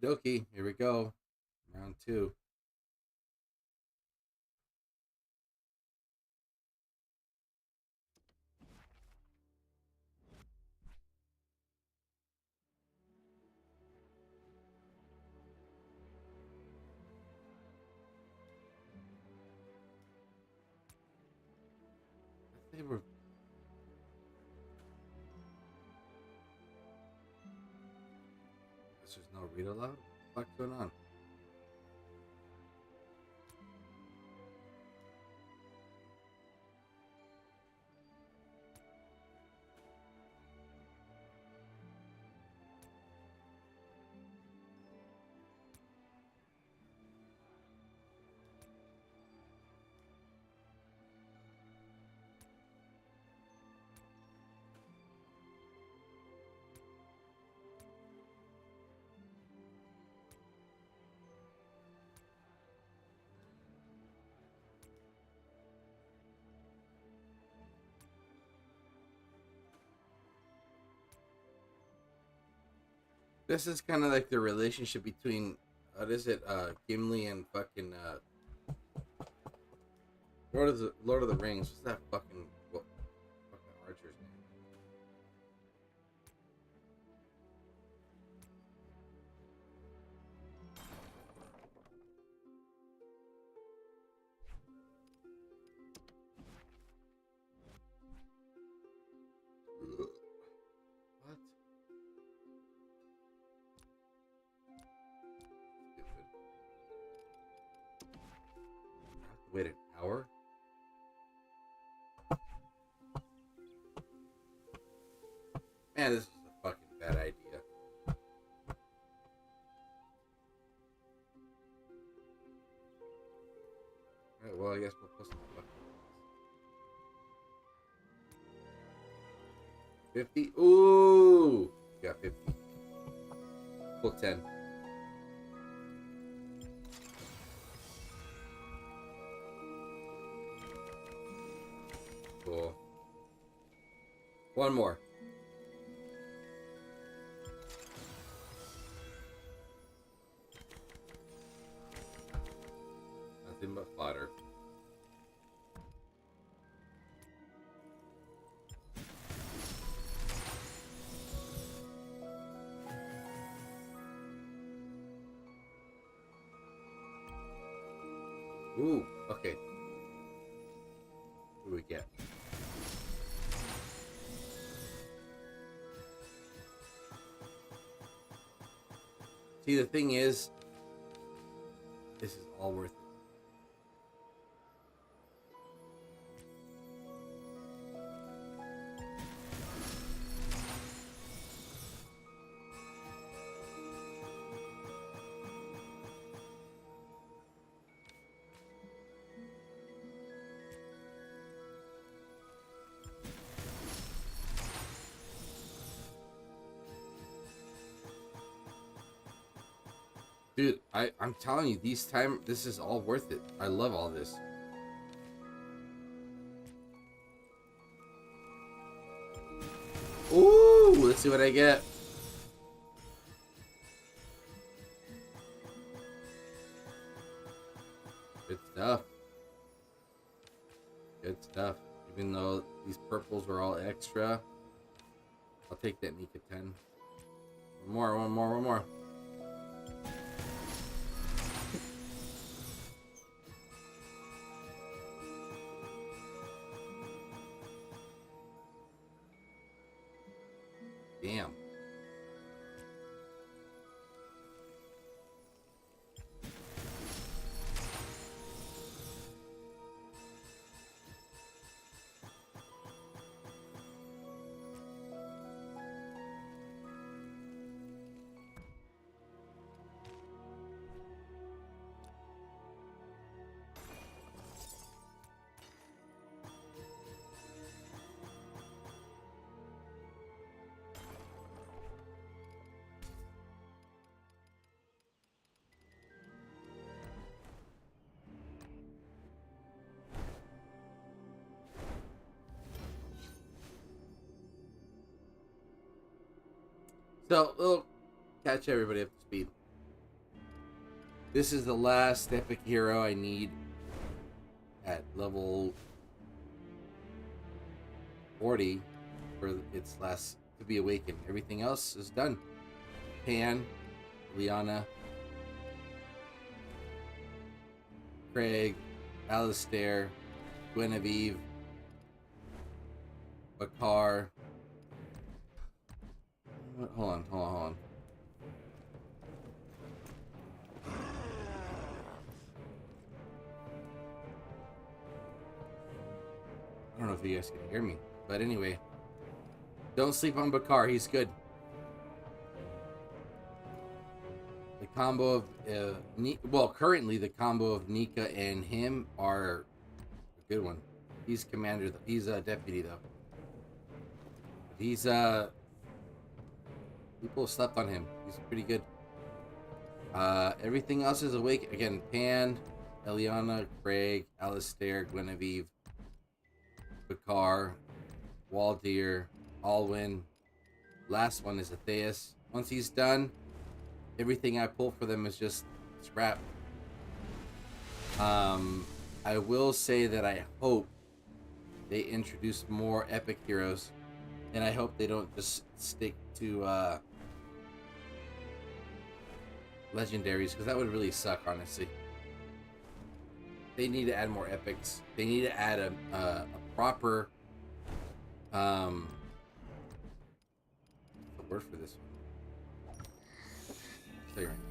dokie, here we go. Round two. They were. Guess there's no read aloud? What's going on? This is kind of like the relationship between, what is it, Gimli and fucking, Lord of the Rings. What's that fucking Archer's name? What? Stupid. I have to wait an hour? Man, this is a fucking bad idea. Alright, well, I guess we'll post some fucking 50. Ooh! Got 50. Full 10. Cool. One more. Nothing but fodder. Ooh, okay. What do we get? See, the thing is, this is all worth it. Dude, I'm telling you, this is all worth it. I love all this. Ooh, let's see what I get. Good stuff. Good stuff. Even though these purples were all extra, I'll take that Nika 10. One more. Damn. So, we'll catch everybody up to speed. This is the last epic hero I need at level 40 for its last to be awakened. Everything else is done. Pan, Liana, Craig, Alistair, Guinevere, Bakar. Hold on. I don't know if you guys can hear me, but anyway, don't sleep on Bakar. He's good. The combo of currently the combo of Nika and him are a good one. He's commander. He's a deputy though. He's people slept on him. He's pretty good. Everything else is awake again. Pan, Eliana, Craig, Alistair, Guinevere, Bakar, Waldir, Alwyn. Last one is Atheus. Once he's done, everything I pull for them is just scrap. I will say that I hope they introduce more epic heroes, and I hope they don't just stick to legendaries, because that would really suck, honestly. They need to add more epics. They need to add a proper what's the word for this one? I'll tell you right now.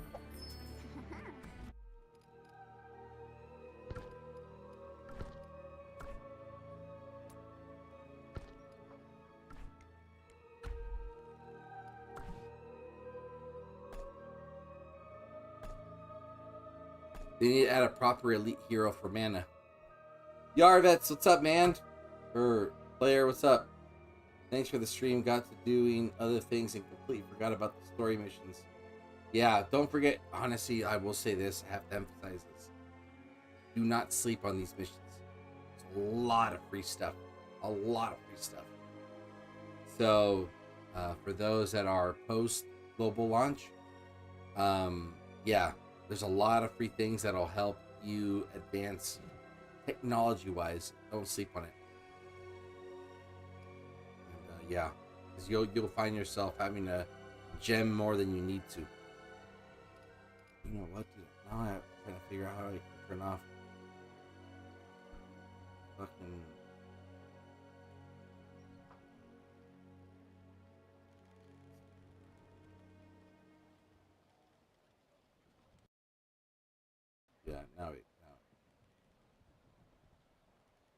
They need to add a proper elite hero for mana. Yarvets, what's up, man? Or player, what's up? Thanks for the stream. Got to doing other things and completely forgot about the story missions. Yeah, don't forget. Honestly, I will say this. I have to emphasize this. Do not sleep on these missions. It's a lot of free stuff. A lot of free stuff. So, for those that are post global launch, yeah, there's a lot of free things that'll help you advance technology-wise. Don't sleep on it. And, yeah, because you'll find yourself having to gem more than you need to. You know what, dude? Now I'm trying to figure out how I can turn off fucking. Yeah, now.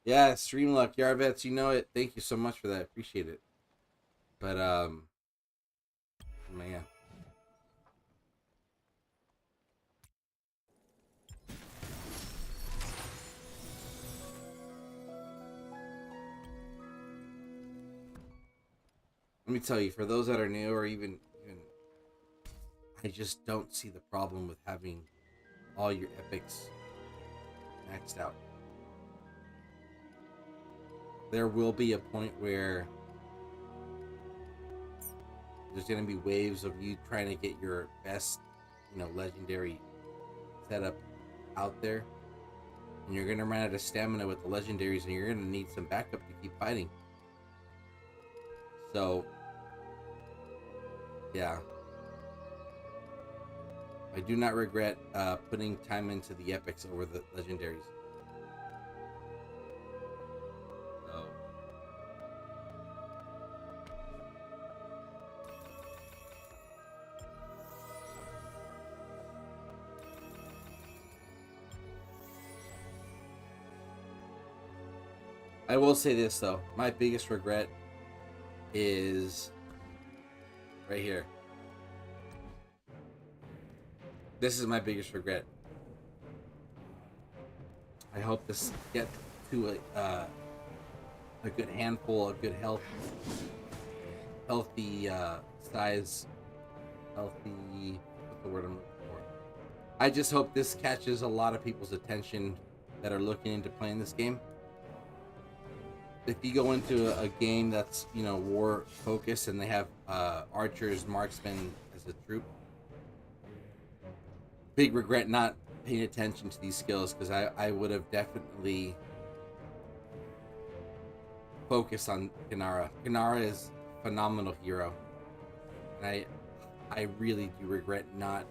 Yeah, stream luck, Yarvets, you know it. Thank you so much for that. Appreciate it. But man. Let me tell you, for those that are new or even I just don't see the problem with having all your epics maxed out. There will be a point where there's going to be waves of you trying to get your best, legendary setup out there. And you're going to run out of stamina with the legendaries, and you're going to need some backup to keep fighting. So, yeah. I do not regret putting time into the epics over the legendaries. So. I will say this though, my biggest regret is right here. This is my biggest regret. I hope this gets to a good handful, a good healthy size, healthy. What's the word I'm looking for? I just hope this catches a lot of people's attention that are looking into playing this game. If you go into a game that's war focused and they have archers, marksmen as a troop, big regret not paying attention to these skills, because I would have definitely focused on Kanara. Kanara is a phenomenal hero, and I really do regret not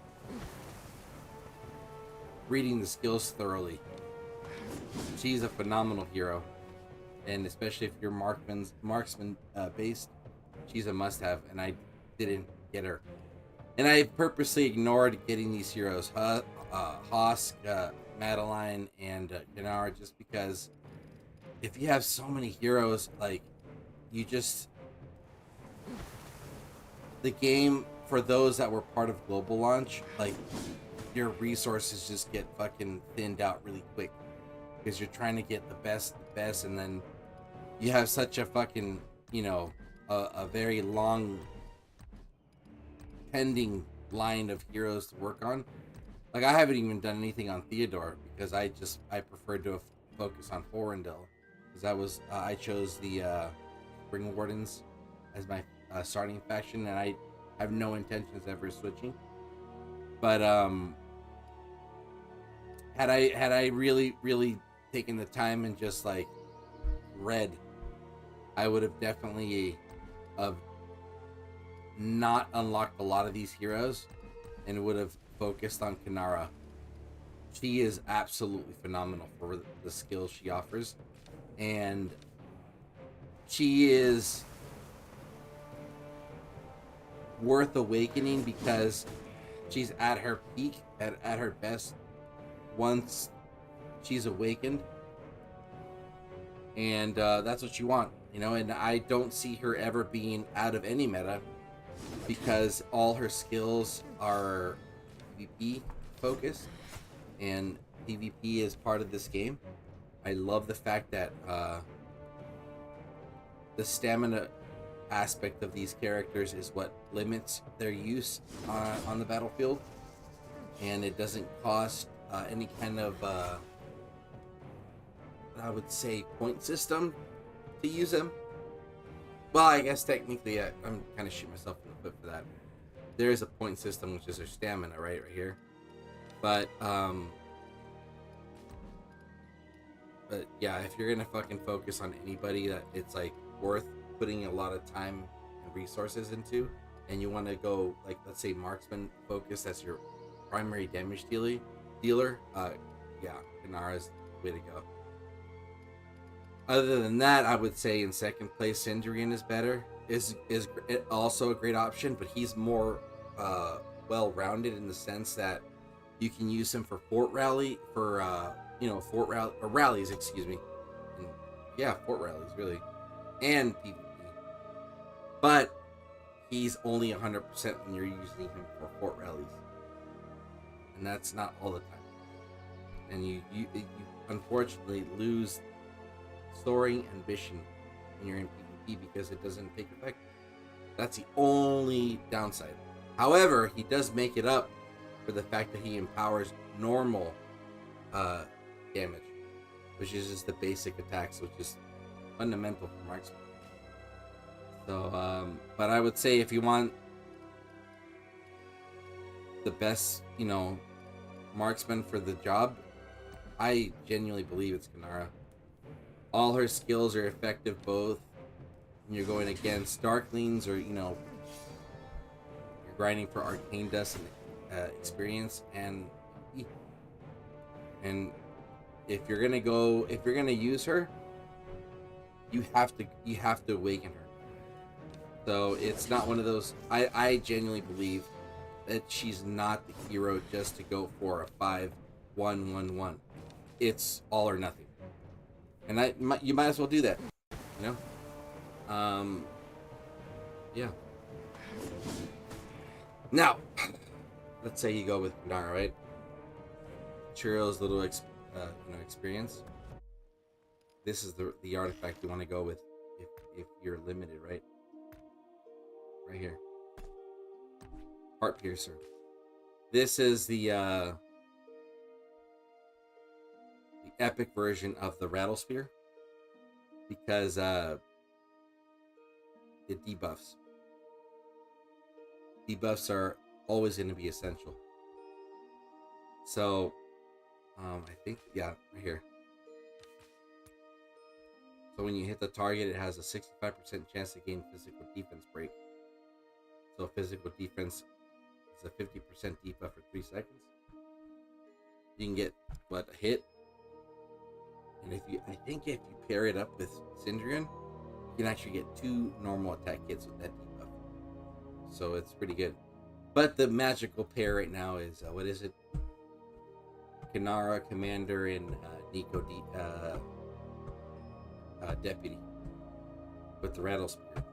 reading the skills thoroughly. She's a phenomenal hero, and especially if you're marksman based, she's a must-have. And I didn't get her, and I purposely ignored getting these heroes, Hosk, Madeline, and Gennaro, just because if you have so many heroes, like, you just, the game, for those that were part of global launch, like, your resources just get fucking thinned out really quick, because you're trying to get the best, and then you have such a fucking, you know, a very long pending line of heroes to work on. Like, I haven't even done anything on Theodore, because I preferred to focus on Forendil, because I chose the Spring Wardens as my starting faction, and I have no intentions of ever switching. But had I really taken the time and just like read, I would have definitely not unlocked a lot of these heroes, and would have focused on Kanara. She is absolutely phenomenal for the skills she offers, and she is worth awakening because she's at her peak, at her best once she's awakened, and that's what you want, you know. And I don't see her ever being out of any meta, because all her skills are PvP focused, and PvP is part of this game. I love the fact that the stamina aspect of these characters is what limits their use on the battlefield, and it doesn't cost any kind of I would say point system to use them. Well, I guess technically I'm kind of shooting myself in the foot for that. There is a point system, which is their stamina, right here. But yeah, if you're gonna fucking focus on anybody that it's like worth putting a lot of time and resources into, and you want to go, like, let's say marksman focus as your primary damage dealer, yeah, Kanara's the way to go. Other than that, I would say in second place, Cindrian is better. Is also a great option, but he's more well-rounded in the sense that you can use him for fort rallies, excuse me. And, yeah, fort rallies, really, and PvP. But he's only 100% when you're using him for fort rallies, and that's not all the time. And you unfortunately lose soaring ambition when you're in PvP, because it doesn't take effect. That's the only downside. However, he does make it up for the fact that he empowers normal damage, which is just the basic attacks, which is fundamental for marksman. So, but I would say if you want the best, marksman for the job, I genuinely believe it's Kanara. All her skills are effective both when you're going against Darklings, or you're grinding for Arcane Dust and experience, and if you're gonna use her, you have to awaken her. So it's not one of those. I genuinely believe that she's not the hero just to go for a 5-1-1-1. It's all or nothing, and you might as well do that, yeah. Now, let's say you go with Kanara, right? Churro's little experience. This is the artifact you want to go with if you're limited, right? Right here, Heart Piercer. This is the epic version of the Rattle Spear, because it debuffs. Debuffs are always going to be essential. So, I think, yeah, right here. So when you hit the target, it has a 65% chance to gain physical defense break. So physical defense is a 50% debuff for 3 seconds. You can get, what, a hit? And I think if you pair it up with Syndrian, you can actually get 2 normal attack hits with that debuff. So it's pretty good. But the magical pair right now is, what is it? Kanara, Commander, and Nico Deputy with the Rattle Spear.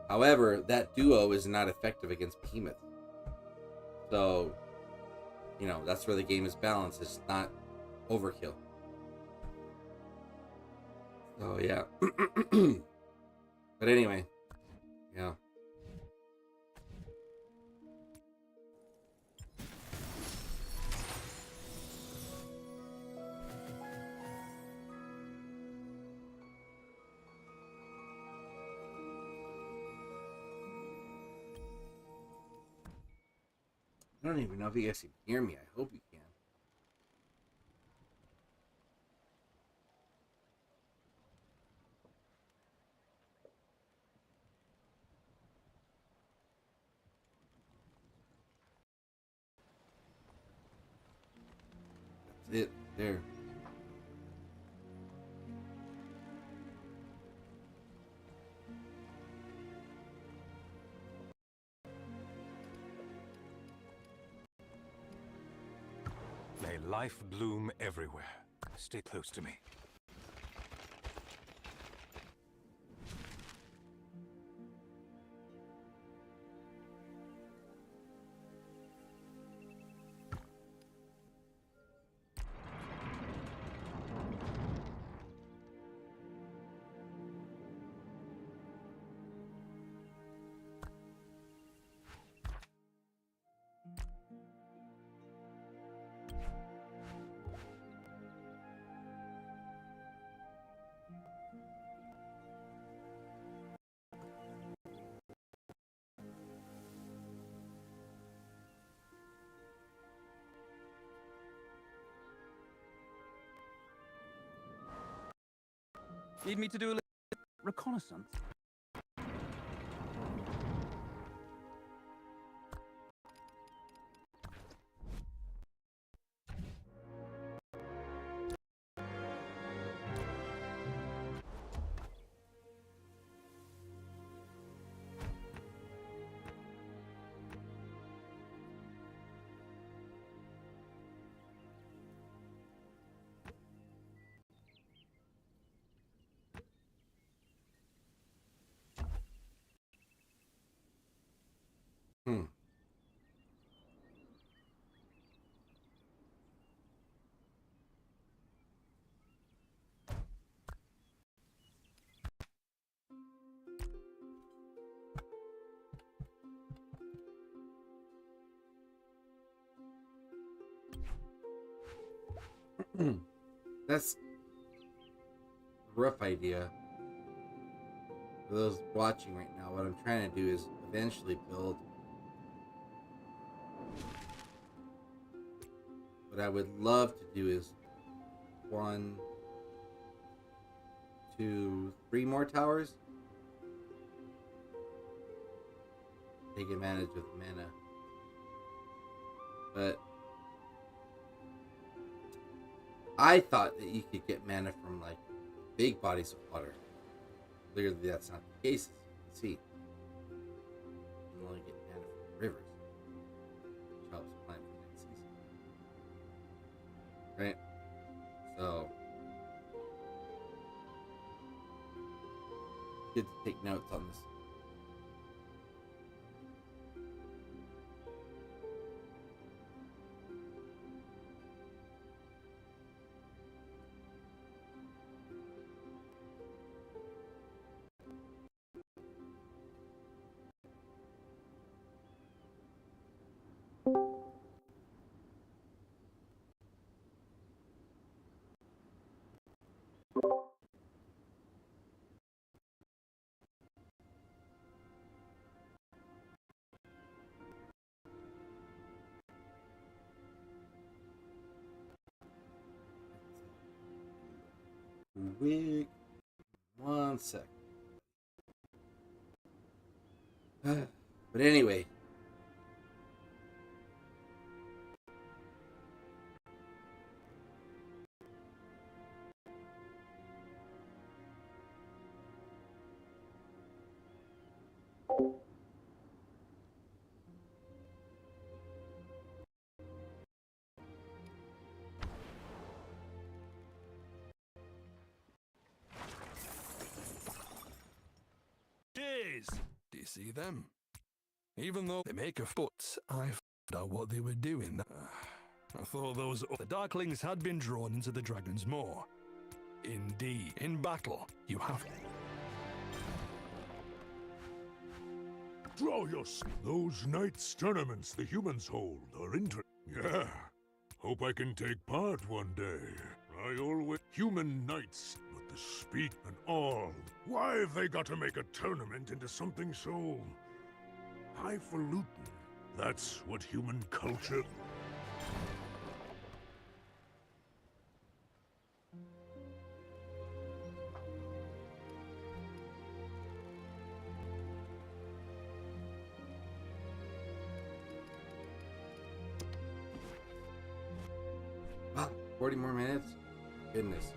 However, that duo is not effective against Behemoth. So, you know, that's where the game is balanced. It's not overkill. So, yeah. But anyway, yeah. I don't even know if you guys can hear me. I hope you can. That's it. There. May life bloom everywhere. Stay close to me. Need me to do a little reconnaissance? Hmm. That's a rough idea. For those watching right now, what I'm trying to do is eventually build what I would love to do is 1, 2, 3 more towers. Take advantage of the mana. But I thought that you could get mana from like big bodies of water. Clearly that's not the case, as you can see. You can only get mana from rivers, which helps plan for next season. Right? So good to take notes on this. quick. 1 sec. But anyway. Jeez! Do you see them? Even though they make a foot, I found out what they were doing. I thought the Darklings had been drawn into the Dragon's Maw. Indeed, in battle, you have to. Draw your... Those knights tournaments the humans hold are interesting. Yeah. Hope I can take part one day. I always... Human knights, but the speak and all. Why have they got to make a tournament into something so... highfalutin? That's what human culture... Wow, 40 more minutes? Goodness.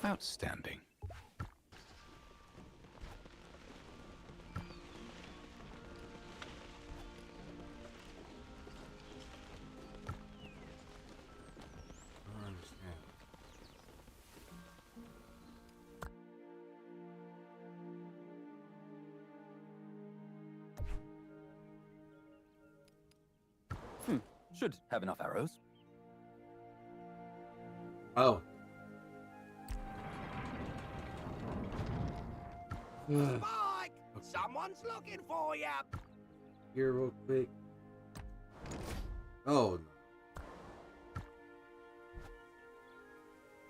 Outstanding. I don't understand. Should have enough arrows. Oh. Spike! Someone's looking for you! Here real quick. Oh.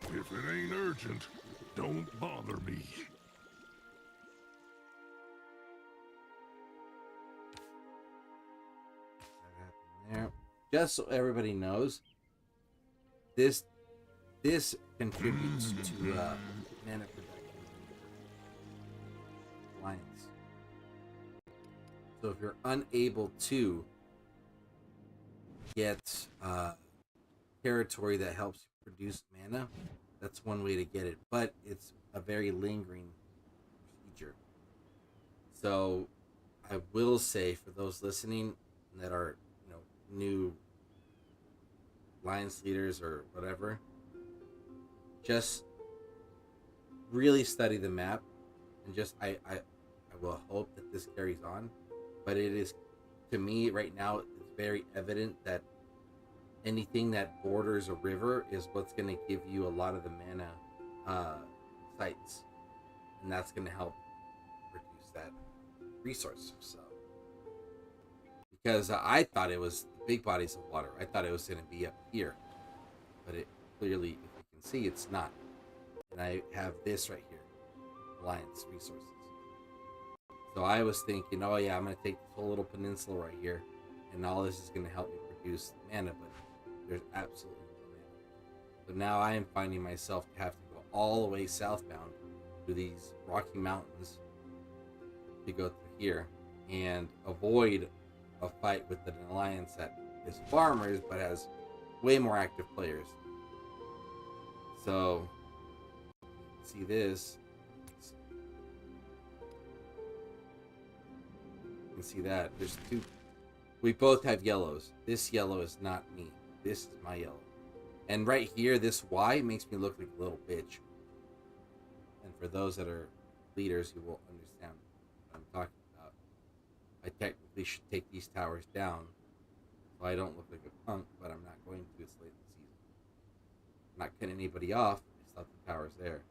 If it ain't urgent, don't bother me. There. Just so everybody knows, this contributes to mana production lines. So if you're unable to get territory that helps you produce mana, that's one way to get it, but it's a very lingering procedure. So I will say, for those listening that are new alliance leaders or whatever, just really study the map, and just I will hope that this carries on. But it is, to me right now, it's very evident that anything that borders a river is what's going to give you a lot of the mana sites, and that's going to help produce that resource. So because I thought it was big bodies of water. I thought it was going to be up here, but it clearly, if you can see, it's not. And I have this right here, Alliance Resources. So I was thinking, oh yeah, I'm going to take this whole little peninsula right here, and all this is going to help me produce mana, but there's absolutely no mana. So now I am finding myself to have to go all the way southbound through these Rocky Mountains to go through here and avoid a fight with an alliance that is farmers but has way more active players. So see this, you can see that there's two. We both have yellows. This yellow is not me. This is my yellow. And right here, this Y makes me look like a little bitch. And for those that are leaders who will understand what I'm talking about, I technically should take these towers down so I don't look like a punk, but I'm not going to. It's late in the season. I'm not cutting anybody off. I still have the towers there.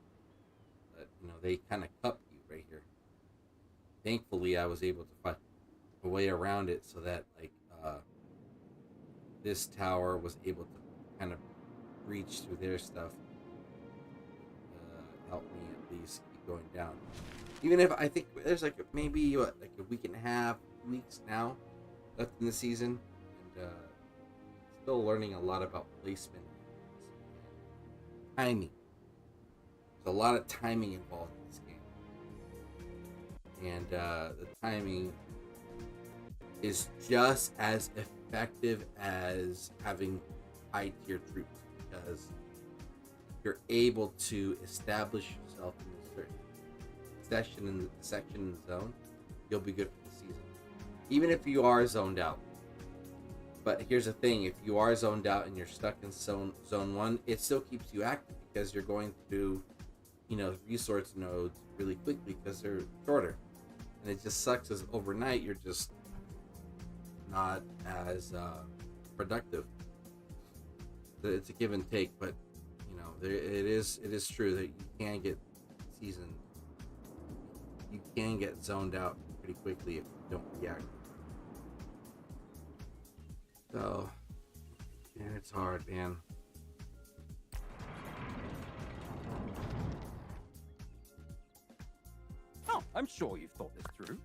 But, they kind of cup you right here. Thankfully, I was able to find a way around it so that, this tower was able to kind of reach through their stuff. Help me at least keep going down. Even if I think there's maybe a week and a half, 2 weeks now left in the season, and still learning a lot about placement, timing. There's a lot of timing involved in this game, and the timing is just as effective as having high tier troops, because you're able to establish yourself in a certain section in the zone, you'll be good for the season, even if you are zoned out. But here's the thing: if you are zoned out and you're stuck in zone 1, it still keeps you active because you're going through, resource nodes really quickly because they're shorter. And it just sucks as overnight you're just not as productive. It's a give and take, but it is true that you can get seasoned. You can get zoned out pretty quickly if you don't react. So, yeah, it's hard, man. Oh, I'm sure you've thought this through.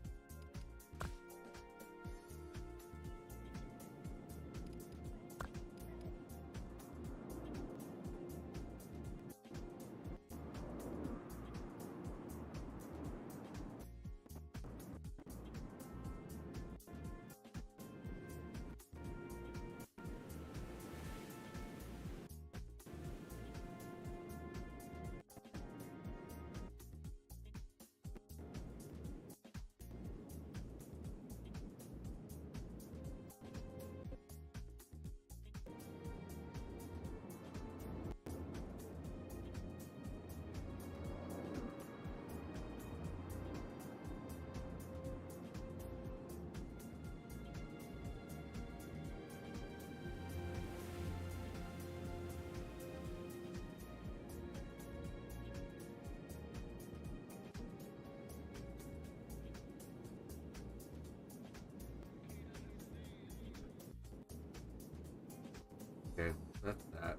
Okay, that's that.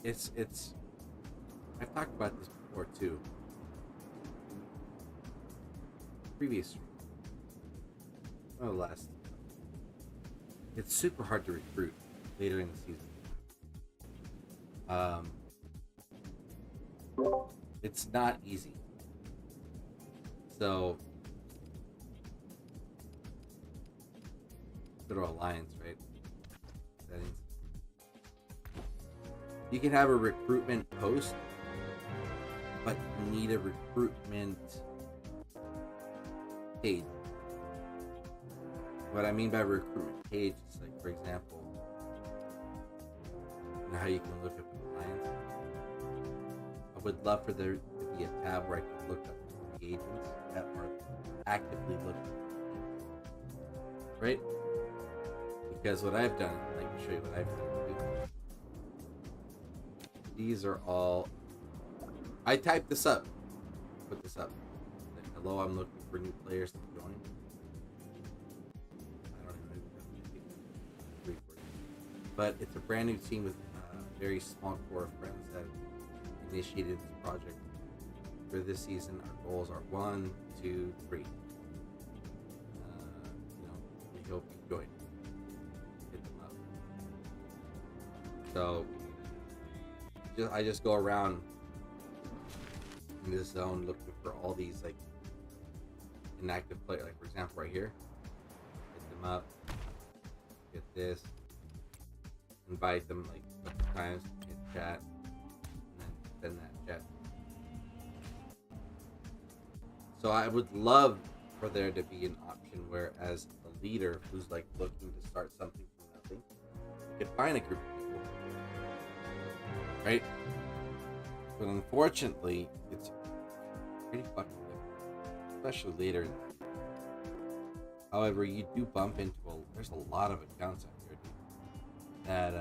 It's I've talked about this before too. Previous stream. Oh, last. It's super hard to recruit later in the season. It's not easy. So go to Alliance, right? Settings. You can have a recruitment post, but you need a recruitment page. What I mean by recruitment page is, like, for example, how you can look up an alliance. I would love for there to be a tab where I can look up the agents that are actively looking, right? Because what I've done, I can show you what I've done. These are all. I typed this up. Put this up. Like, hello, I'm looking for new players to join. I don't even know. But it's a brand new team with a very small core of friends that initiated this project. For this season, our goals are 1, 2, 3. We hope you join. Hit them up. So I just go around in this zone looking for all these, like, inactive players. Like, for example, right here, hit them up, get this, invite them like a couple times, hit chat, and then send that chat. So I would love for there to be an option where, as a leader who's like looking to start something from nothing, you could find a group of people, right? But unfortunately, it's pretty fucking difficult, especially later in the season. However, you do bump into there's a lot of accounts out here, dude, that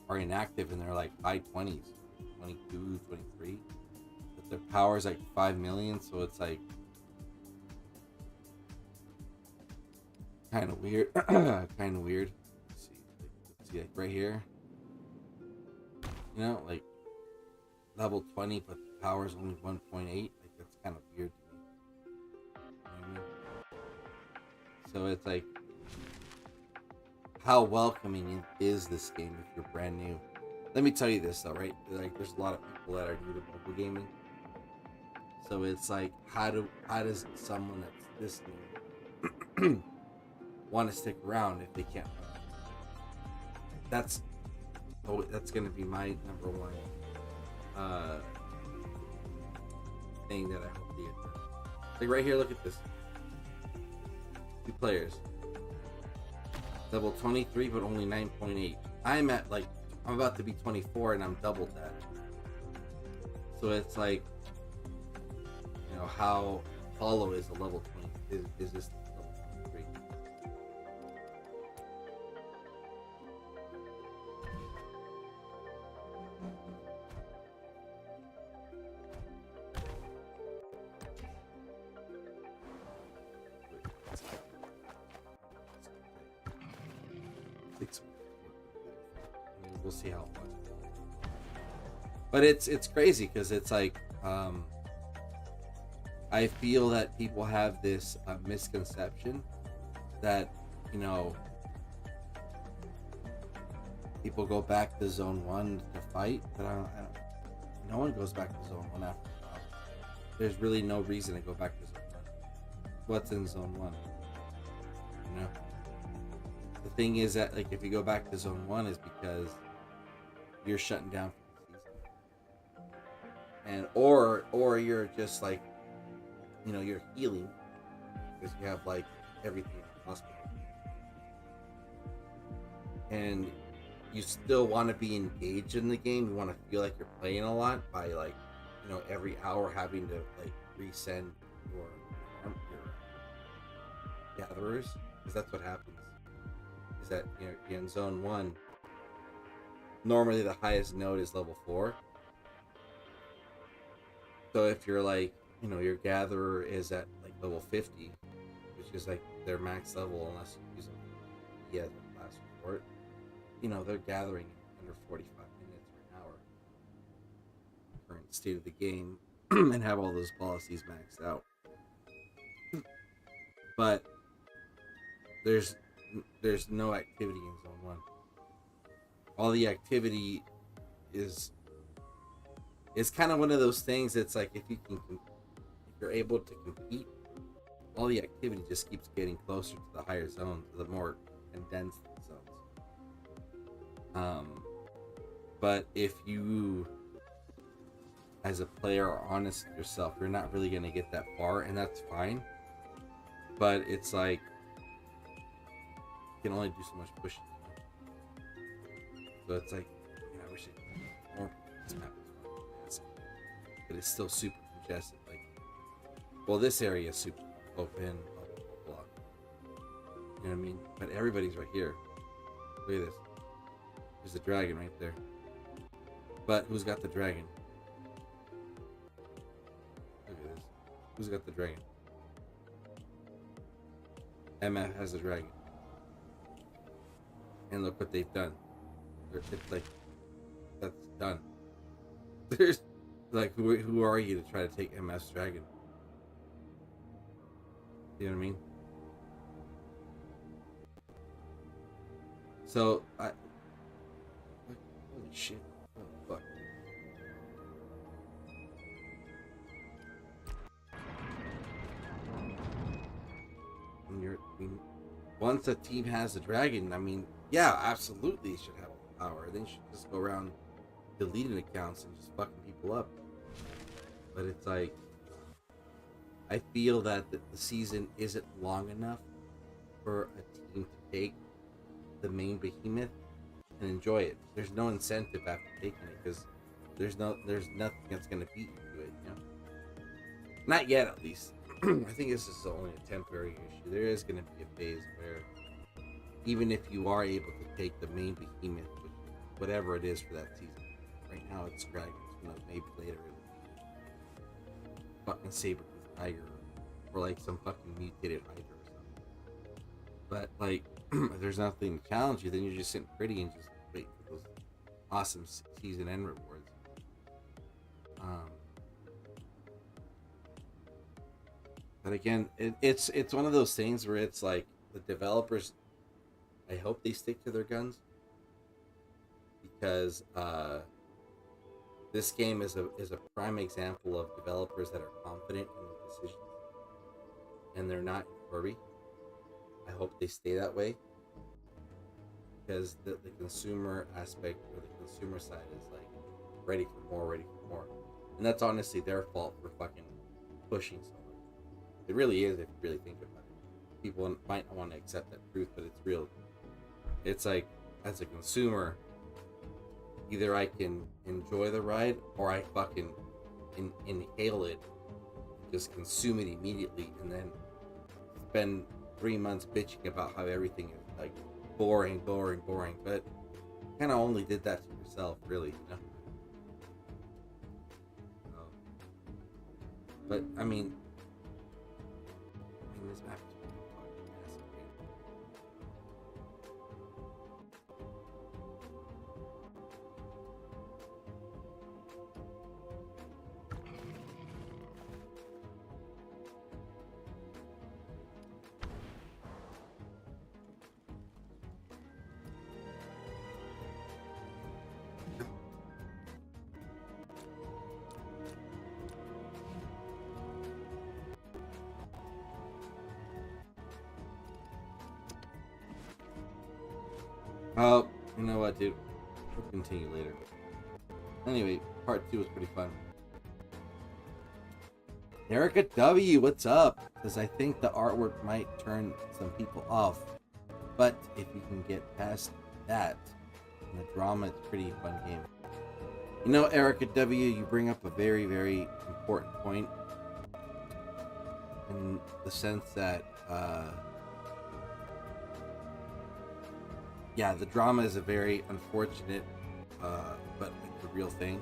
are inactive, and they're like high 20s, 22, 23. But their power is like 5 million, so it's like kind of weird. Kind of weird. Let's see, like right here. Like level 20, but the power is only 1.8. Like, that's kind of weird to me. You know what I mean? So it's like, how welcoming is this game if you're brand new? Let me tell you this though, right? Like, there's a lot of people that are new to mobile gaming. So it's like, how does someone that's this new want to stick around if they can't? That's going to be my number one thing that I hope they address. Like right here, look at this. 2 players. Level 23, but only 9.8. I'm about to be 24, and I'm doubled that. So it's like, you know, how hollow is a level 20? Is this level 23? We'll see how it goes. But it's crazy because it's like, I feel that people have this misconception that, you know, people go back to Zone 1 to fight, but I don't, no one goes back to Zone 1 after a while. There's really no reason to go back to Zone 1. What's in Zone 1? You know? The thing is that, like, if you go back to Zone 1 is because you're shutting down for the season. And, or you're just like, you know, you're healing because you have like everything in the hospital, and you still want to be engaged in the game. You want to feel like you're playing a lot by, like, you know, every hour having to like resend your gatherers, because that's what happens. Is that, you know, in Zone 1, normally the highest node is level 4. So if you're like, you know, your gatherer is at like level 50, which is like their max level, unless you use it as a last resort, you know, they're gathering under 45 minutes or an hour, current state of the game, and have all those policies maxed out. But there's no activity in Zone 1. All the activity is kind of one of those things that's like, if you're able to compete, all the activity just keeps getting closer to the higher zones, the more condensed zones. But if you, as a player, are honest with yourself, you're not really going to get that far, and that's fine. But it's like, you can only do so much pushing. So it's like, you know, I wish it more. This map is massive, but it's still super congested. Like, well, this area is super open, blah, blah, blah. You know what I mean? But everybody's right here. Look at this. There's a dragon right there. But who's got the dragon? Look at this. Who's got the dragon? MF has the dragon. And look what they've done. It's like, that's done. There's like, who are you to try to take MF's dragon? You know what I mean? So holy shit! Oh fuck! Once a team has a dragon, I mean, yeah, absolutely, they should have power. They should just go around deleting accounts and just fucking people up. But it's like, I feel that the season isn't long enough for a team to take the main behemoth and enjoy it. There's no incentive after taking it because there's nothing that's gonna beat you to it, you know? Not yet, at least. I think this is only a temporary issue. There is gonna be a phase where even if you are able to take the main behemoth, whatever it is for that season, right now it's dragons. You know, maybe later it'll be fucking saber tiger, or like some fucking mutated hydra or something. But like, if there's nothing to challenge you, then you're just sitting pretty and just wait for those awesome season end rewards. But again, it's one of those things where it's like, the developers, I hope they stick to their guns, because this game is a prime example of developers that are confident in their decisions and they're not in a hurry. I hope they stay that way, because the consumer aspect or the consumer side is like ready for more, and that's honestly their fault for fucking pushing so much. It really is, if you really think about it. People might not want to accept that truth, but it's real. It's like, as a consumer, either I can enjoy the ride or I fucking inhale it, just consume it immediately, and then spend 3 months bitching about how everything is like boring. But kind of only did that to yourself, really, you know. But I mean, this map is pretty fucking massive, right? Oh, you know what, dude? We'll continue later. Anyway, part 2 was pretty fun. Erica W, what's up? Because I think the artwork might turn some people off. But if you can get past that, and the drama, it's a pretty fun game. You know, Erica W, you bring up a very, very important point. In the sense that, yeah, the drama is a very unfortunate, but it's a real thing.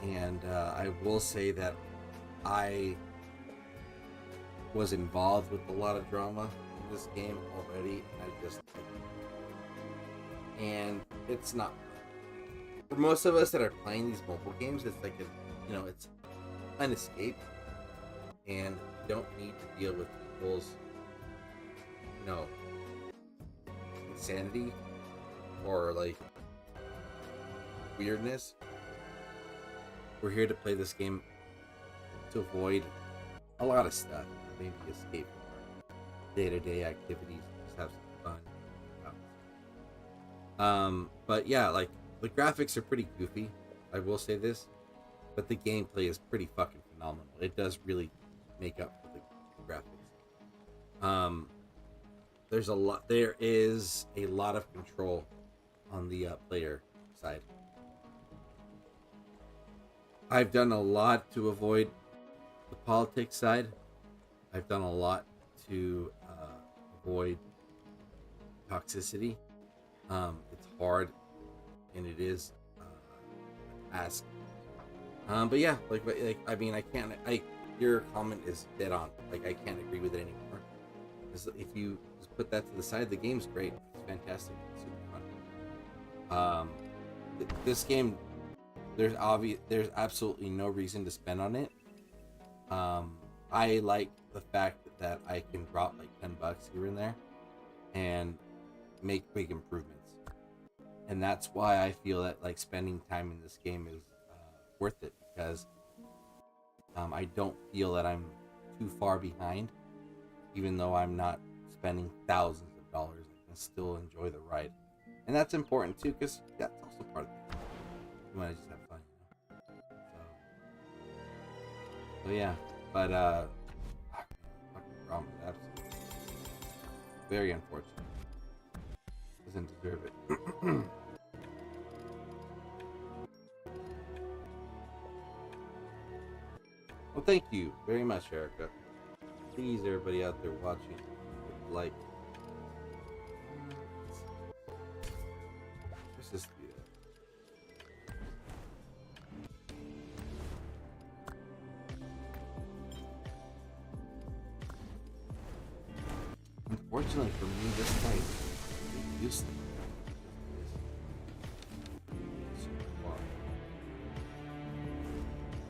And I will say that I was involved with a lot of drama in this game already. And it's not, for most of us that are playing these mobile games, it's like it's an escape, and you don't need to deal with people's, insanity or like weirdness. We're here to play this game to avoid a lot of stuff, maybe escape from day-to-day activities, just have some fun. But yeah, like, the graphics are pretty goofy, I will say this, but the gameplay is pretty fucking phenomenal. It does really make up for the graphics. There is a lot of control on the player side. I've done a lot to avoid the politics side. I've done a lot to avoid toxicity. It's hard, and it is a task. But yeah, I mean, your comment is dead on. Like, I can't agree with it anymore. If you just put that to the side, the game's great. It's fantastic. It's super fun. This game, there's absolutely no reason to spend on it. I like the fact that I can drop like $10 here and there and make big improvements, and that's why I feel that like spending time in this game is worth it, because I don't feel that I'm too far behind. Even though I'm not spending thousands of dollars, I can still enjoy the ride, and that's important too, because that's also part of it. You want to just have fun, so yeah. But fucking drama, absolutely very unfortunate. Doesn't deserve it. Well, thank you very much, Erica. Please, everybody out there watching, like. Let's just do that. Unfortunately for me, this fight is useless.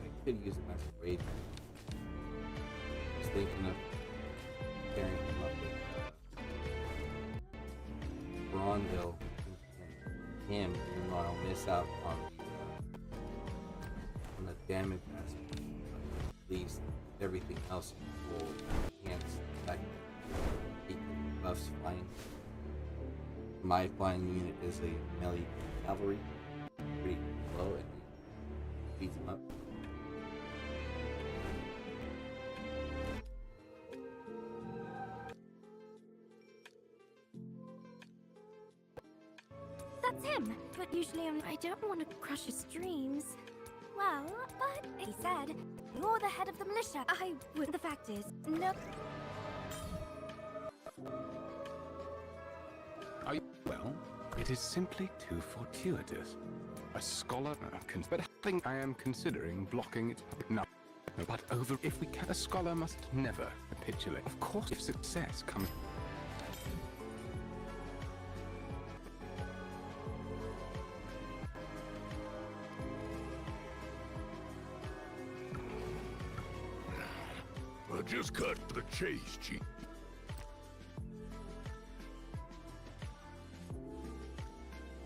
I could use it as a rage. Thinking of pairing him up with Conville and him, even though I'll miss out on the damage aspect. At least everything else will enhance the fact that he can buffs flying. My flying unit is a melee cavalry, pretty low, and he beats him up. That's him, but usually I don't want to crush his dreams. Well, but he said, you're the head of the militia. I would. The fact is, no. Well, it is simply too fortuitous. A scholar, but I am considering blocking it. No, but over if we can, a scholar must never capitulate. Of course, if success comes. Well, just cut to the chase, Chief.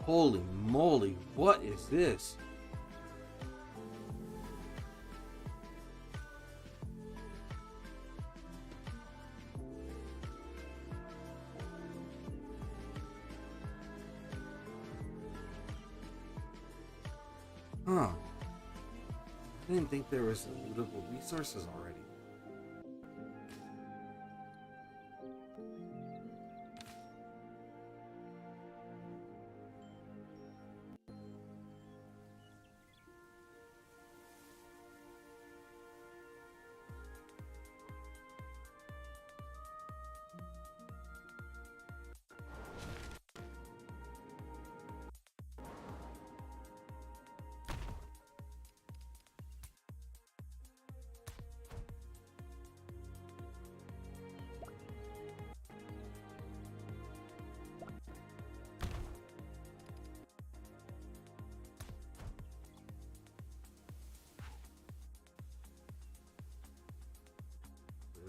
Holy moly, what is this? Huh. I didn't think there was lootable resources already.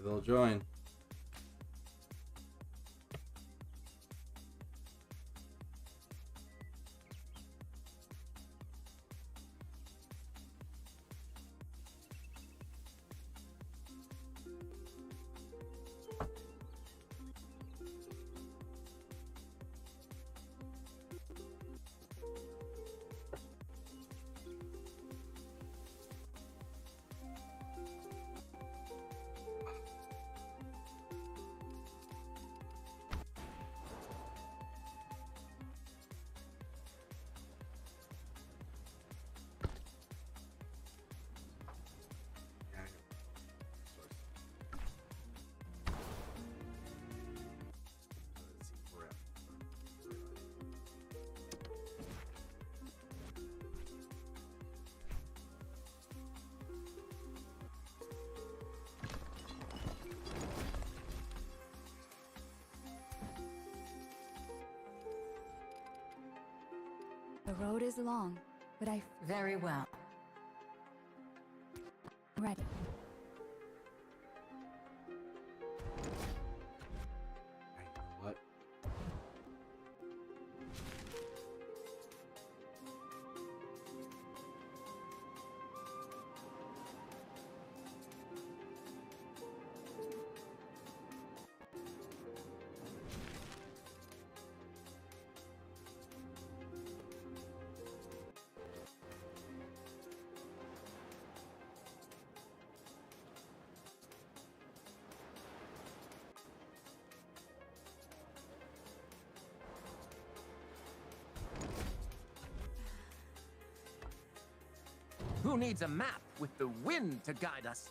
They'll join. The road is long, but I... Very well. Ready. I know what. Who needs a map with the wind to guide us?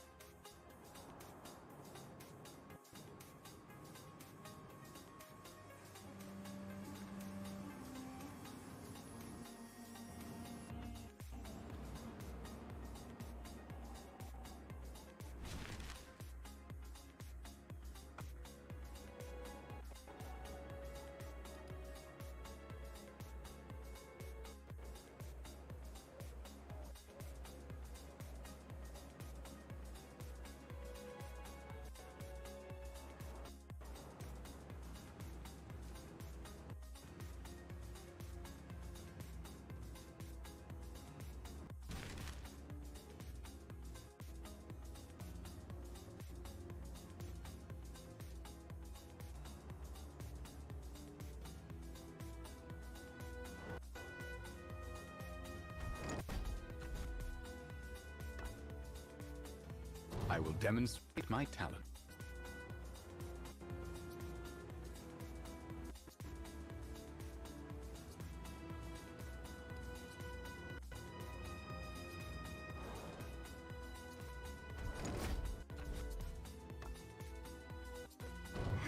I will demonstrate my talent.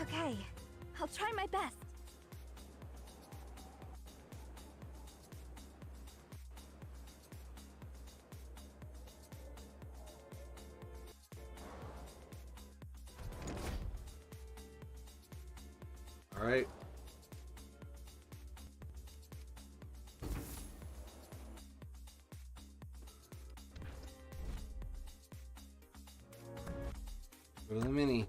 Okay, I'll try my best. All right. Go to the mini.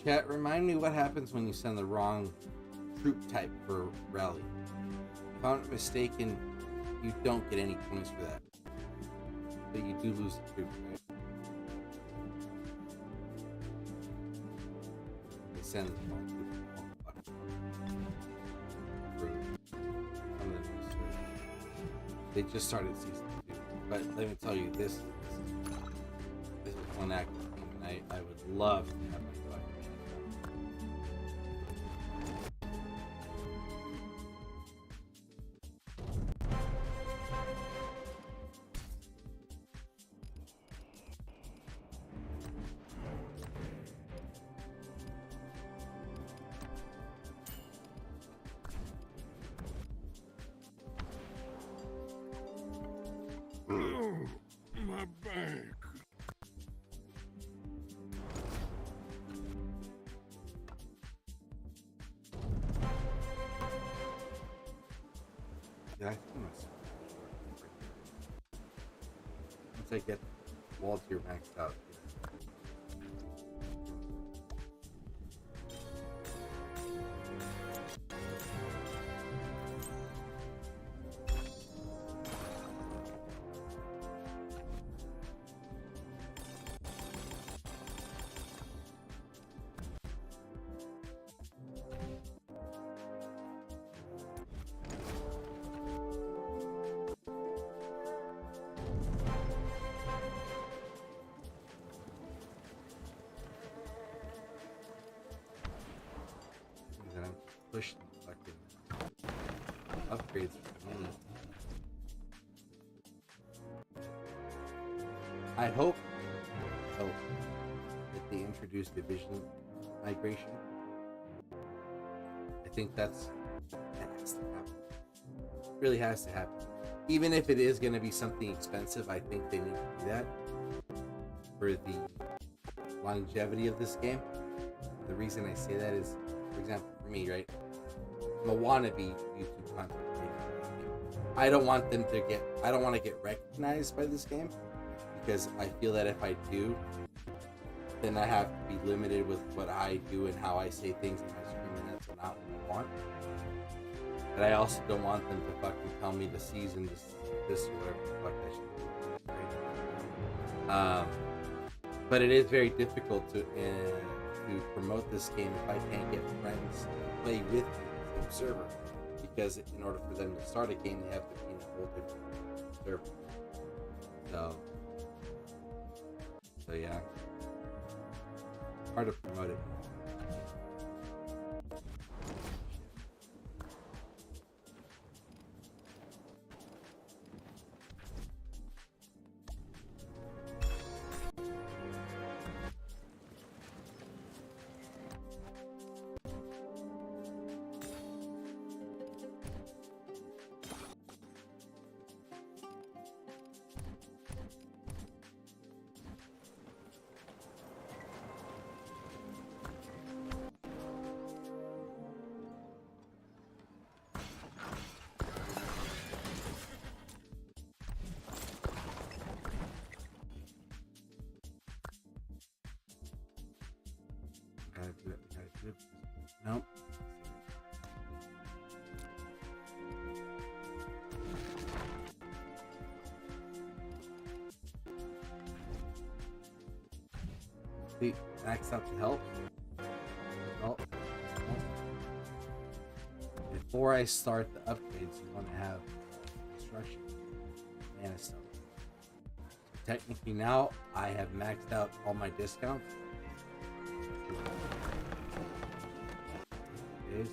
Chat, remind me what happens when you send the wrong troop type for rally. If I'm not mistaken, you don't get any points for that. But you do lose the troop, right? They send the wrong troop. They just started season 2. But let me tell you, this is one active team, and I would love to have my My back. Yeah, I think once I get wall tier maxed out. Push the fucking upgrades for me. I hope that they introduce division migration. I think that has to happen. It really has to happen. Even if it is going to be something expensive, I think they need to do that for the longevity of this game. The reason I say that is, for example, for me, right? I'm a wannabe YouTube content creator. I don't want to get recognized by this game, because I feel that if I do, then I have to be limited with what I do and how I say things in my stream, and that's not what I want. But I also don't want them to fucking tell me to season this or whatever the fuck I should do. Right? But it is very difficult to promote this game if I can't get friends to play with me on the same server, because in order for them to start a game, they have to be in a whole different server. So yeah, hard to promote it. Nope. See, max out the help. Oh. Before I start the upgrades, you want to have construction mana stone. Technically now, I have maxed out all my discounts. There you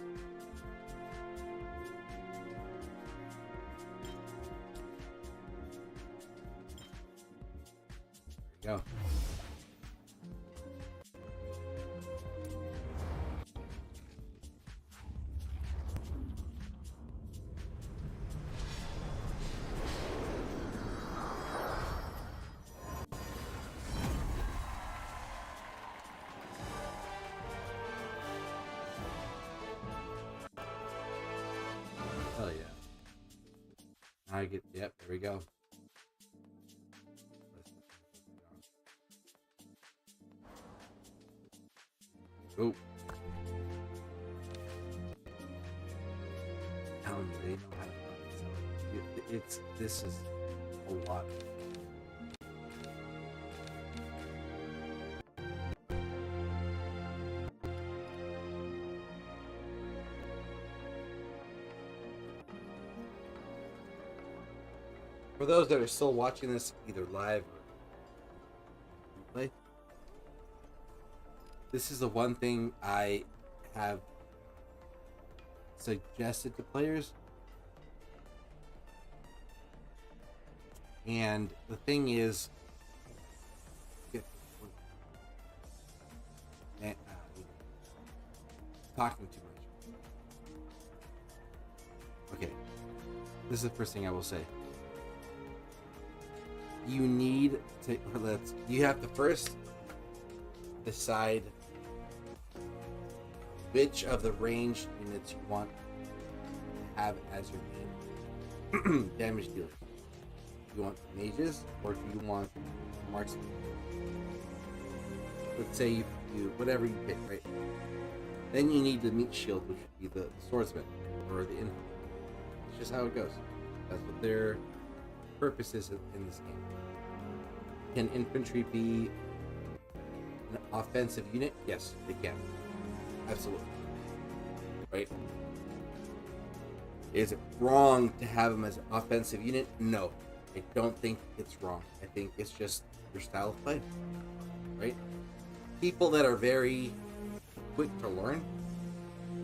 go. Hell yeah. I get, yep, there we go. Oh. Telling you, they know how to fucking sell it. This is a lot. For those that are still watching this either live or replay, this is the one thing I have suggested to players. And the thing is, talking too much. Okay, this is the first thing I will say. You need to, you have to first decide which of the range units you want to have as your main damage dealers. Do you want mages or do you want marksmen? Let's say you whatever you pick, right? Then you need the meat shield, which would be the swordsman or the infantry. It's just how it goes. That's what their purpose is in this game. Can infantry be an offensive unit? Yes, they can. Absolutely. Right? Is it wrong to have them as an offensive unit? No. I don't think it's wrong. I think it's just your style of play. Right? People that are very quick to learn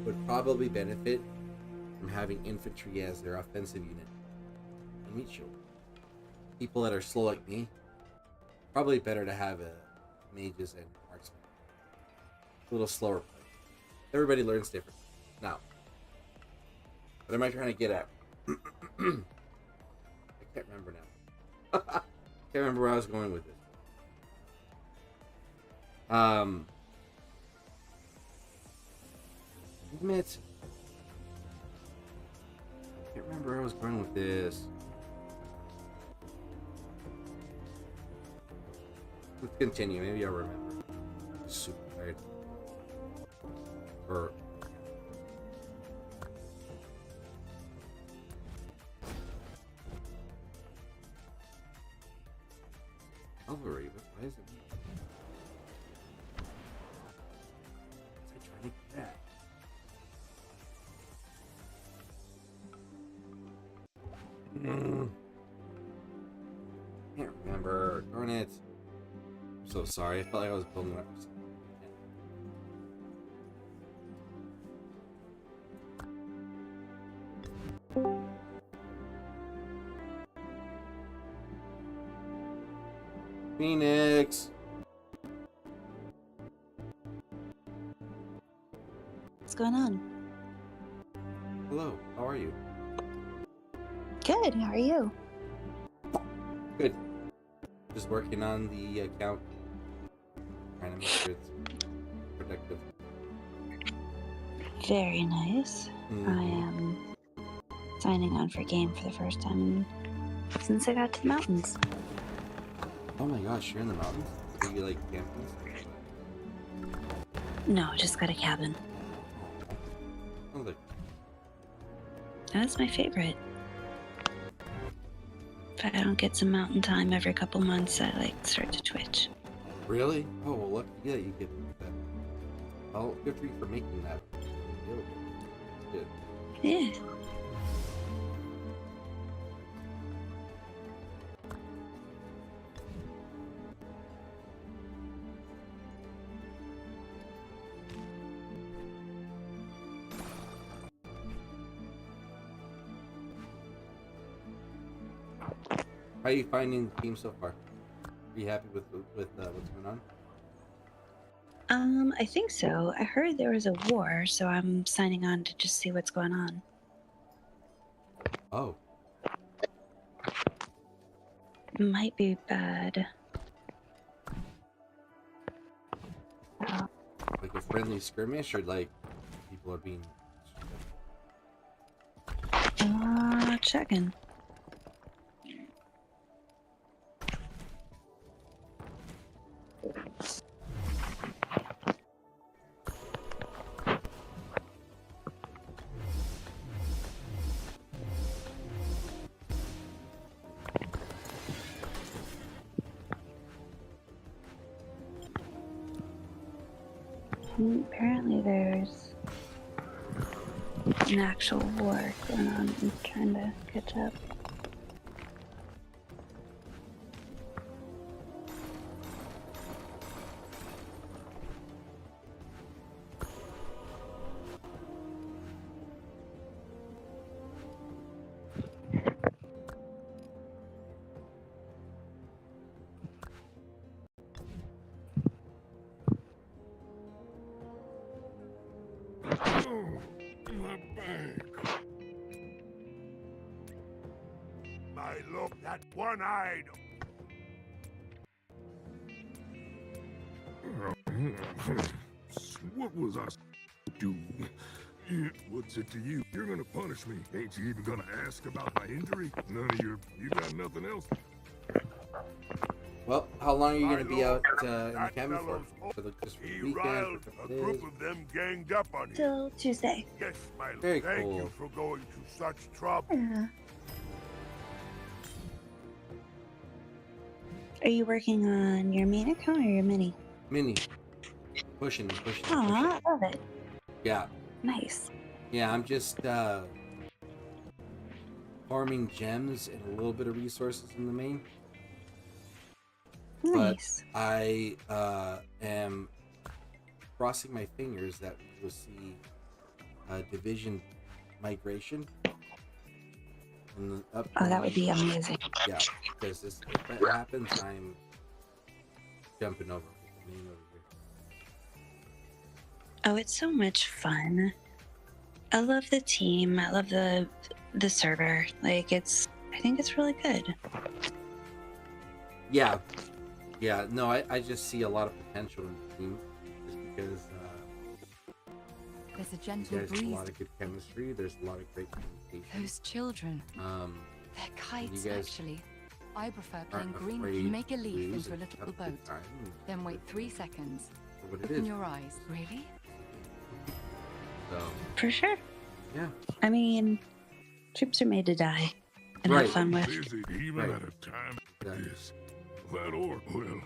would probably benefit from having infantry as their offensive unit and meat shield. People that are slow like me, probably better to have a mages and marksmen. A little slower play. Everybody learns different. Now, what am I trying to get at? I can't remember now. Can't remember where I was going with this. Admit. I can't remember where I was going with this. Let's continue. Maybe I'll remember. I'm super tired. Or Calvary. Why is it? What's I trying to get at? Can't remember. Darn it. I'm so sorry. I felt like I was building up for something. Phoenix. What's going on? Hello. How are you? Good. How are you? Good. Just working on the account. Trying to make sure it's productive. Very nice. I am signing on for game for the first time since I got to the mountains. Oh my gosh, you're in the mountains? Are you like camping? No, just got a cabin. Sounds like That's my favorite. If I don't get some mountain time every couple months, I like start to twitch. really? Oh well, lucky you get that. Oh, good for you for making that. Good. Yeah. How are you finding the game so far? Are you happy with what's going on? I think so. I heard there was a war, so I'm signing on to just see what's going on. Oh, Might be bad. like a friendly skirmish, or like people are being. Checking. Apparently there's an actual war going on. I'm trying to catch up. Oh, my bag. My lord, that one-eyed. What was I do? What's it to you? You're gonna punish me. Ain't you even gonna ask about my injury? None of you got nothing else? Well, how long are you going to be out in the That cabin for? fellow's Just for He the weekend, riled for a a couple group days? of them ganged up on him. Till Tuesday. Yes, my lord. Very Thank cool. you for going to such trouble. Are you working on your main account or your mini? Mini. Pushing. Aw, I love it. Yeah. Nice. Yeah, I'm just farming gems and a little bit of resources in the main. Nice. But I am crossing my fingers that we will see division migration. In the Oh, that would be amazing. Yeah, because if that happens, I'm jumping over the main over here. Oh, it's so much fun. I love the team. I love the server. Like I think it's really good. Yeah. No, I just see a lot of potential in the team, just because There's a gentle there's a breeze. lot of good chemistry. There's a lot of great communication. Those children. They're kites, you guys actually. I prefer playing aren't green. afraid You make a to leaf lose into a and little have a boat. good time and Then wait live 3 seconds. for what it Open is. your eyes. Really? So For sure. yeah. I mean, troops are made to die and Right. have fun with. Busy even Right. at a time like Yeah. this. That or well,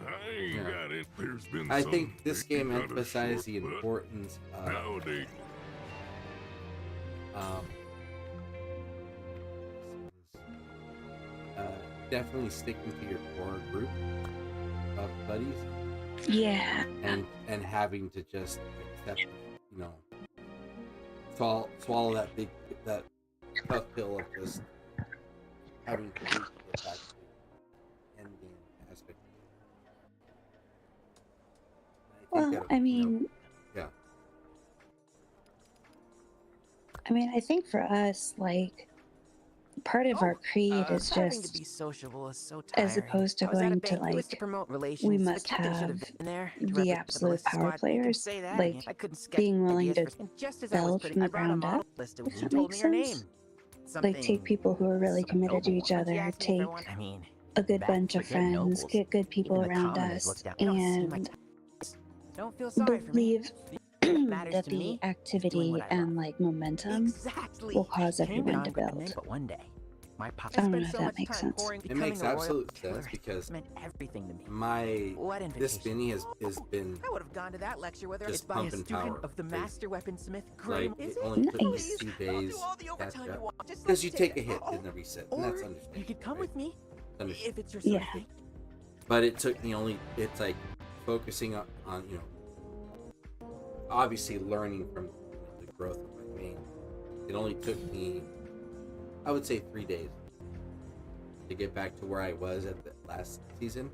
I ain't Yeah. got it. There's been I some think this they game cut us emphasized short, the but importance of nowadays. definitely sticking to your core group of buddies Yeah. and having to just accept, swallow that tough pill of just having to get back to the end game aspect. And Well, I mean, yeah. I mean, I think for us, like, part of our creed is Having to just, be sociable is so tiring. as opposed to I was at a going to, bank. It was to like, promote relations. we The must captain should have been there to the represent absolute Melissa's power squad. You can players, say that like, again. I couldn't sketch being willing ideas to for, and just as I was build putting, from I the brought a ground model up, list if and that told makes me her sense. name. Like, take people who are really committed to each When she other, asked me if I take want, I mean, a good back bunch of forget friends, nobles. get good people Even the around commoners us, looked down. You don't see my and Don't feel sorry for me. believe Matters that to the me is doing activity what I and love. like momentum Exactly. will cause Came everyone on to quick and build. then, but one day, my pop. I don't know spent if so that much makes time sense. pouring, It becoming makes a royal absolute sense tourist. because Meant everything to me. my What this invitation? Spinny has been I would have gone to that lecture whether just it's by a pumping student power of the crazy. master weaponsmith. Like Is it only took me Nice. 2 I'll days do all the to catch overtime you up want. Just because let's you do take a it. hit in the reset, and Or that's understandable. you could come right? with me Understandable. if it's your sort of Yeah. thing. But it took me only. It's like focusing on you know, obviously learning from the growth of my main. It only took me, I would say, 3 days to get back to where I was at the last season,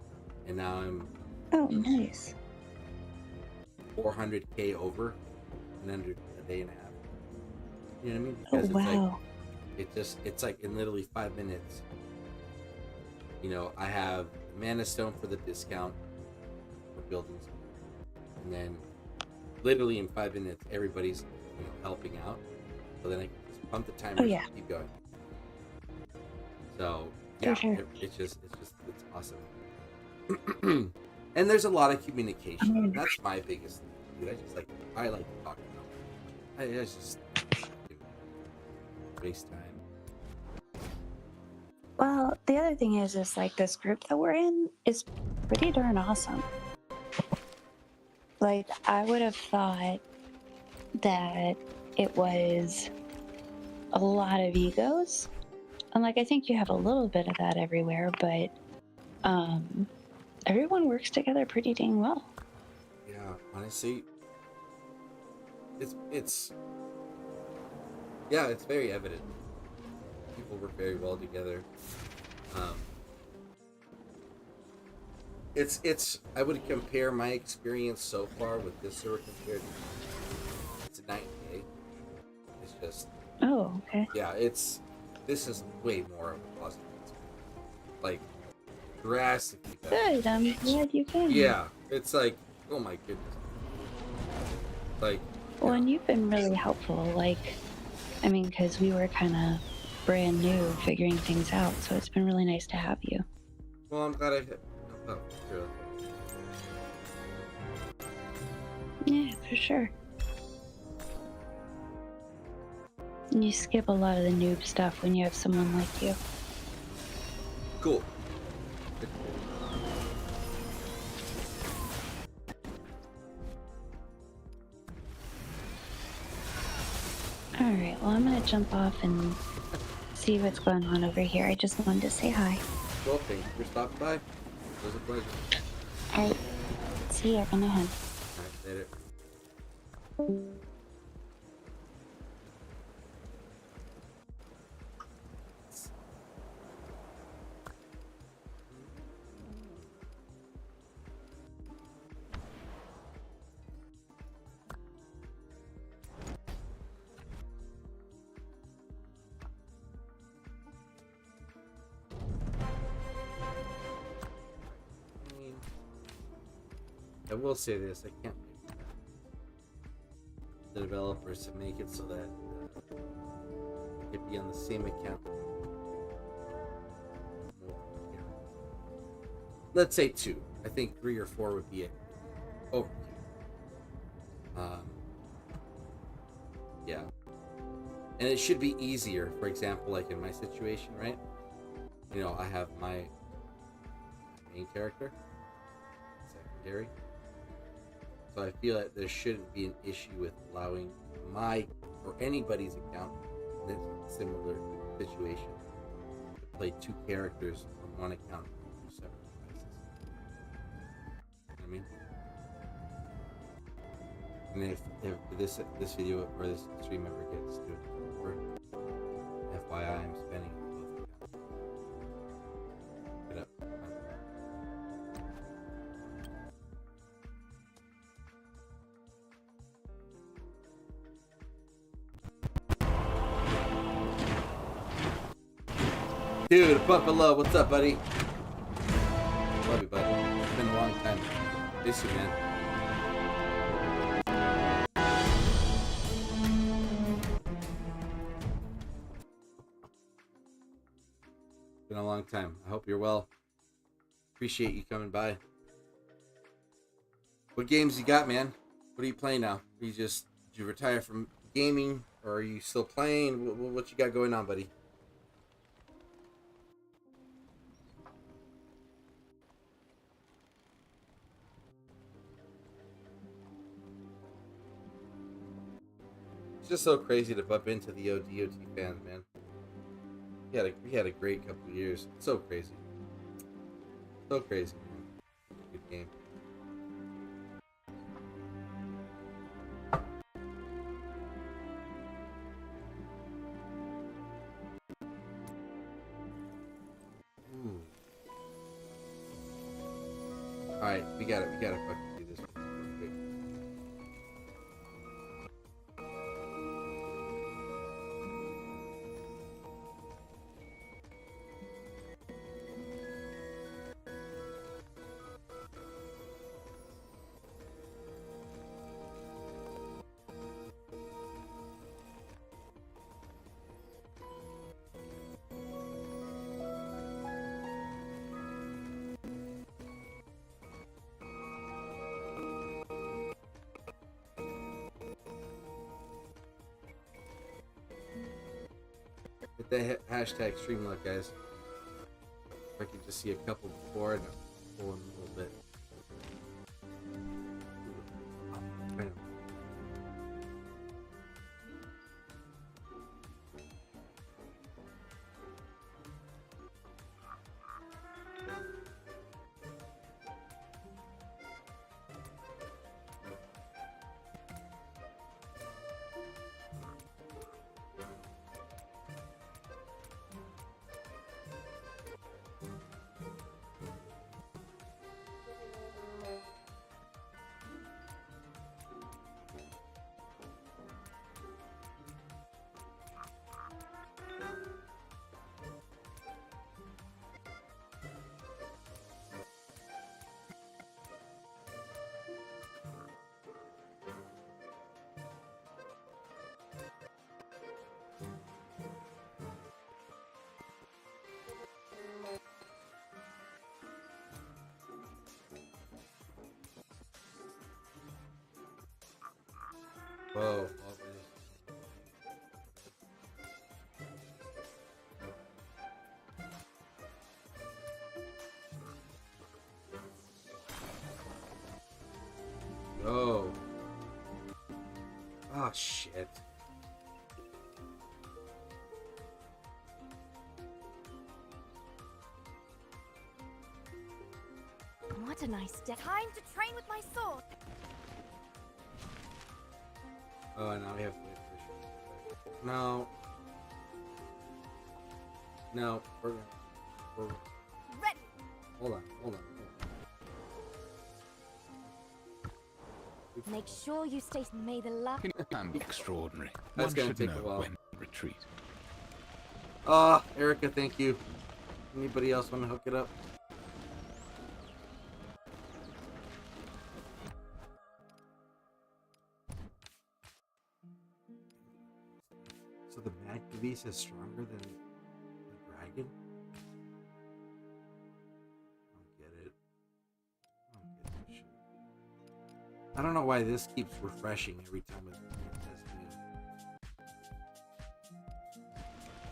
and now I'm Oh, nice. 400k over in under a day and a half. You know what I mean? Oh, Because it's like wow. it's like in literally 5 minutes. You know, I have mana stone for the discount for buildings, and then literally in 5 minutes, everybody's helping out. So then I can just pump the timer yeah. and keep going. So For yeah, sure. it's awesome. And there's a lot of communication. That's my biggest thing, dude. I like to talk about it. I just waste time. Well, the other thing is like this group that we're in is pretty darn awesome. Like, I would have thought that it was a lot of egos. And like, I think you have a little bit of that everywhere, but everyone works together pretty dang well. Yeah, honestly, it's very evident. People work very well together. I would compare my experience so far with this server compared to it's a night and day. It's just Oh, okay. yeah, this is way more of a positive experience. Like drastically better. Good, I'm glad you came. Yeah, it's like, oh my goodness. Like, Well, and you've been really helpful. Like, I mean, because we were kind of brand new figuring things out, so it's been really nice to have you. well, I'm glad I hit. Oh, sure. Yeah, for sure. And you skip a lot of the noob stuff when you have someone like you. Cool. Alright, well, I'm gonna jump off and see what's going on over here. I just wanted to say hi. Well, thank you for stopping by. It was a pleasure. Alright, see you in a hand. Alright, later. I will say this, I can't wait for the developers to make it so that it could be on the same account. Let's say 2. I think 3 or 4 would be it. Overkill. Yeah. And it should be easier, for example, like in my situation, right? You know, I have my main character, secondary. So I feel like there shouldn't be an issue with allowing my or anybody's account in this similar situation to play 2 characters on one account on 2 separate devices. You know what I mean? And if this video or this stream ever gets to over, FYI, I'm spending both accounts. Get up. Dude, Pup of Love, what's up, buddy? Love you, buddy. It's been a long time. Miss you, man. Been a long time. I hope you're well. Appreciate you coming by. What games you got, man? What are you playing now? Did you retire from gaming, or are you still playing? What you got going on, buddy? It's just so crazy to bump into the ODOT fans, man. We had a great couple of years. So crazy. So crazy, man. Good game. Ooh. Alright, we gotta fucking do this one real quick. Hit that hashtag stream luck, guys. If I could just see a couple before and pull in a little bit. Whoa. Oh. Oh, shit. What a nice day. Time to train with my sword. Oh, now we have to wait for sure. No. No, we're Ready. Hold on. Make sure you stay. May the luck. And extraordinary. That's One gonna should take a know while. when to retreat. Ah, Erica, thank you. Anybody else want to hook it up? So the Magdavis is stronger than the dragon? I don't get it. I don't get this shit. I don't know why this keeps refreshing every time it says new.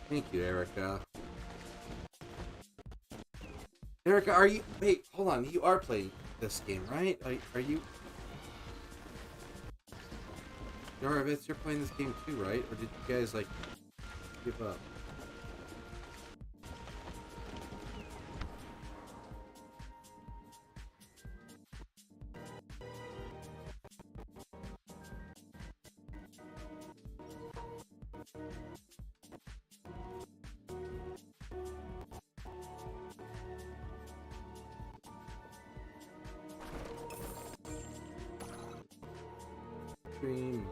Thank you, Erica. Erica, are you... Wait, hold on. You are playing this game, right? Are you... Yarovitz, you're playing this game too, right? Or did you guys, like, give up? Stream.